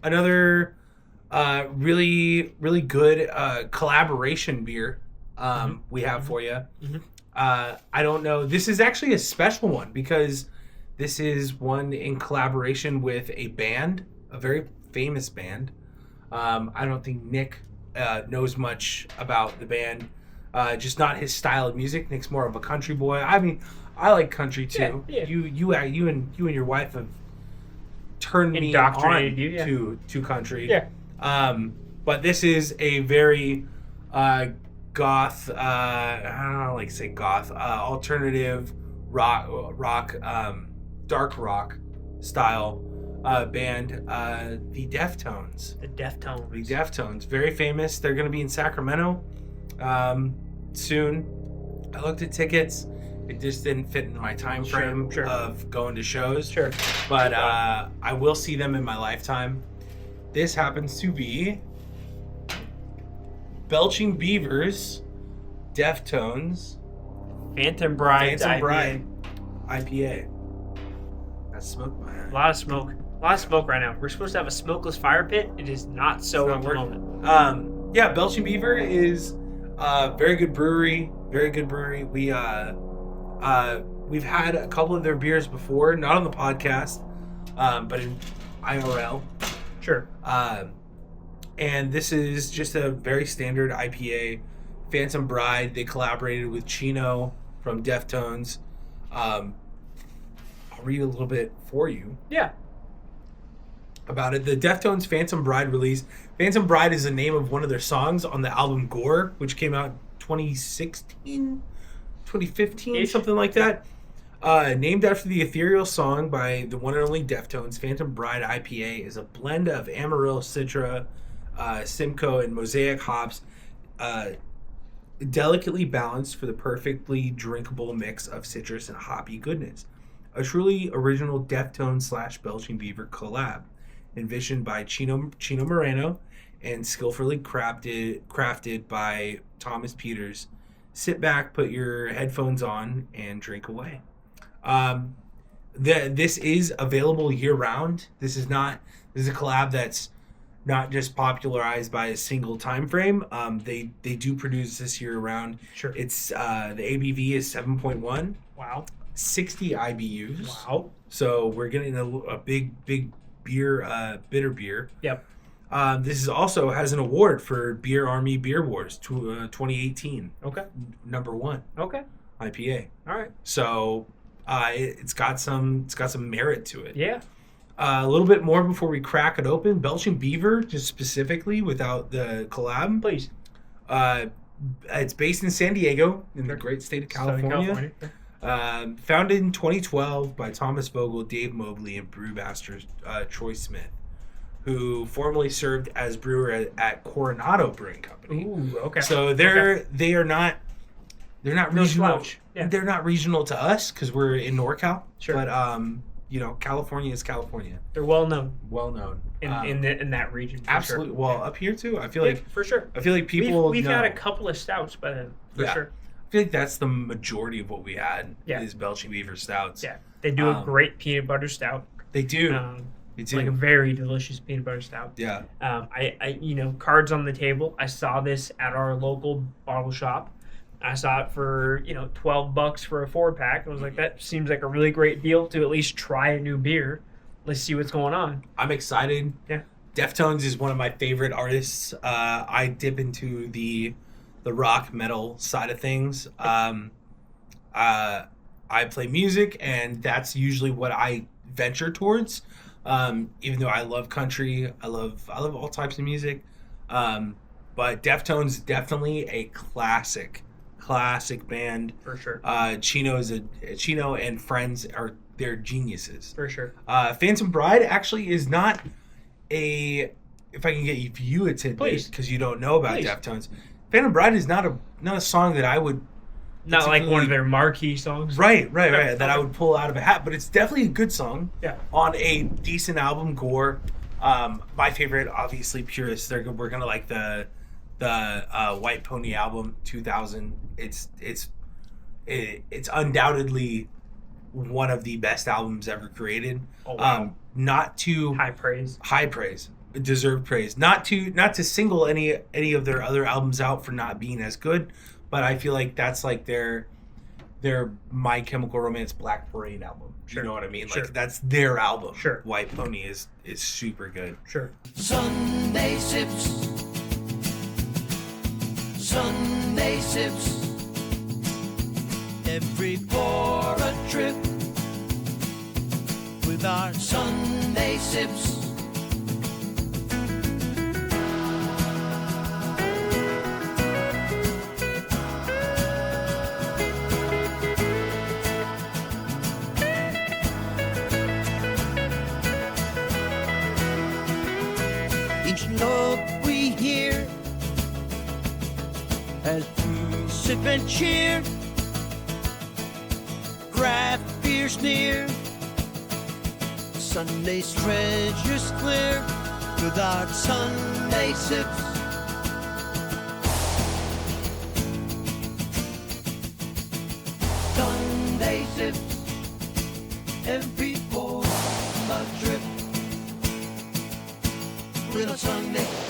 another really, really good collaboration beer we have for you. Mm-hmm. I don't know. This is actually a special one because this is one in collaboration with a band, a very famous band. I don't think Nick knows much about the band. Just not his style of music. Nick's more of a country boy. I mean, I like country too. Yeah. You and your wife have turned me on to country. Yeah. But this is a very goth. I don't like to say goth. Alternative rock, dark rock style band. The Deftones. The Deftones. The Deftones, very famous. They're going to be in Sacramento soon. I looked at tickets. It just didn't fit into my time frame of going to shows. Sure. But I will see them in my lifetime. This happens to be Belching Beavers, Deftones, Phantom Bride IPA. That's smoke, man. A lot of smoke. A lot of smoke right now. We're supposed to have a smokeless fire pit. It is not so at the moment. Yeah, Belching Beaver is a very good brewery. Very good brewery. We've had a couple of their beers before, not on the podcast, but in IRL. Sure. And this is just a very standard IPA. Phantom Bride. They collaborated with Chino from Deftones. I'll read a little bit for you. Yeah. About it. The Deftones Phantom Bride release. Phantom Bride is the name of one of their songs on the album Gore, which came out 2016, 2015, something like that. Named after the ethereal song by the one and only Deftones, Phantom Bride IPA is a blend of Amarillo, Citra, Simcoe, and Mosaic hops, delicately balanced for the perfectly drinkable mix of citrus and hoppy goodness. A truly original Deftones / Belching Beaver collab, envisioned by Chino Moreno and skillfully crafted by Thomas Peters. Sit back, put your headphones on, and drink away. This is available year-round. This is a collab that's not just popularized by a single time frame. They do produce this year-round. Sure. It's the ABV is 7.1. Wow. 60 IBUs. Wow. So we're getting a big beer, bitter beer. Yep. This is also has an award for Beer Army Beer Wars 2018. Okay. Number 1. Okay. IPA. All right. So it's got some merit to it. Yeah. A little bit more before we crack it open. Belching Beaver, just specifically without the collab. Please. It's based in San Diego, in the great state of California. Founded in 2012 by Thomas Vogel, Dave Mobley, and brewmaster Troy Smith, who formerly served as brewer at Coronado Brewing Company. Ooh, okay. So they're not regional. Yeah. They're not regional to us because we're in NorCal. Sure. But California is California. They're well known. Well known in that region. Absolutely. Sure. Well, up here too. I feel like for sure. I feel like people. We've had a couple of stouts by then. For sure. I feel like that's the majority of what we had. Yeah. Is Belching Beaver stouts. Yeah. They do a great peanut butter stout. They do. They do. Like a very delicious peanut butter stout. Yeah. I cards on the table. I saw this at our local bottle shop. I saw it for, $12 for a 4-pack. I was like, that seems like a really great deal to at least try a new beer. Let's see what's going on. I'm excited. Yeah. Deftones is one of my favorite artists. I dip into the rock metal side of things. I play music, and that's usually what I venture towards. Even though I love country, I love all types of music. But Deftones definitely a classic band. For sure. Chino and friends they're geniuses. For sure. Phantom Bride actually is not if I can get you a tidbit because you don't know about Deftones. Phantom Bride is not a song that I would not like one of their marquee songs. Right. That I would pull out of a hat, but it's definitely a good song. Yeah. On a decent album, Gore. My favorite, obviously, purists. We're gonna like the White Pony album 2000. It's undoubtedly one of the best albums ever created. Oh, wow. Not too high praise. deserved praise. Not to single any of their other albums out for not being as good, but I feel like that's like their My Chemical Romance Black Parade album. Sure. You know what I mean? Sure. Like that's their album. Sure. White Pony is super good. Sure. Sunday sips. Sunday sips. Every for a trip with our Sunday sips. Each note we hear as we sip and cheer. Craft beer's near. Sunday's treasures clear with our Sunday sips. Sunday sips. Every for a trip with a Sunday.